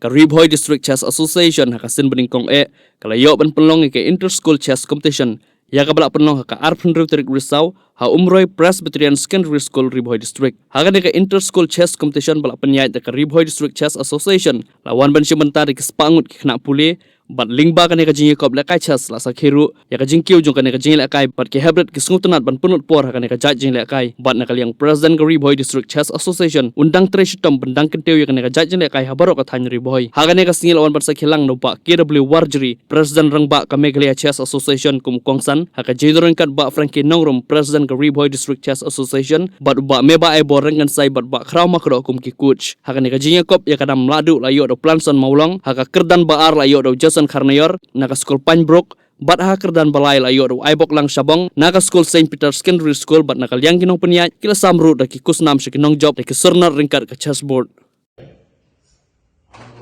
ka Ribhoy District Chess Association haka sin bening kong kalayo ban penlong ke inter-school chess competition ya ka balak penlong haka Arfan Rutrik Risau ha Umroy Presbyterian Secondary School Ribhoy District haka ne ka inter-school chess competition balak penyait ka Ribhoy District Chess Association lawan ban sebentar ke sepangut ke kena pulih bat lingba kan ka jingi kop lekai chess la sakhiru ya ka jingkiu jong kan ka jingi lekai bat ke hebret ke sngutunat ban punut por kan ka jaj jingi lekai bat na kaliang president ka Ribhoy District Chess Association undang treshitom bendang kenteu ya kan ka jaj jingi lekai habaro ka than Ribhoy ha kan ka singil lawan bat sakhilang no ba KW Warjri president rang ba ka Meghalaya Chess Association kum kongsan ha ka jidorang kat ba Frankie Nongrum president ka Ribhoy District Chess Association bat ba meba ai borang kan sai bat ba kraw makro kum ki coach ha kan ka jingi kop ya kadam ladu la yo do planson maulong ha ka kerdan ba ar la yo do Karnayor naka school Panbrook bat haker dan balai la yor aibok lang Sabong naka school St. Peter's Secondary School bat naka liang ginong peniat kila samru daki kusnam sikinong job daki surnar ringkat ke chessboard.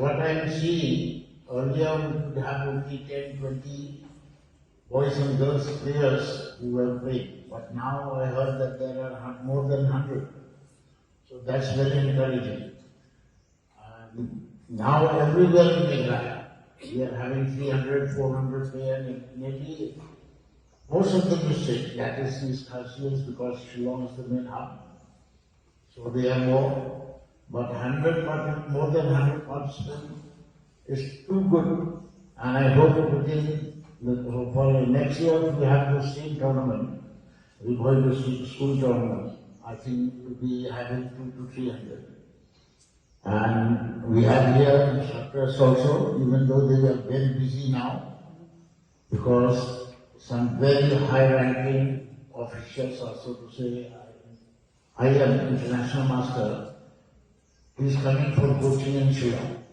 What I'm seeing earlier we could have only 10, 20 boys and girls players who were playing, but now I heard that there are more than 100. So that's very encouraging. Now everywhere in Meghalaya we are having 300, 400 players, maybe most of the district, that is East Kashmir because Shillong is the main hub. So they are more, but more than 100 participants is too good. And I hope for next year we have the same tournament, we're going to see school tournament. I think we'll be having 200 to 300. And we have here instructors also, even though they are very busy now, because some very high-ranking officials also to say, I am international master, he is coming for coaching in Shillong.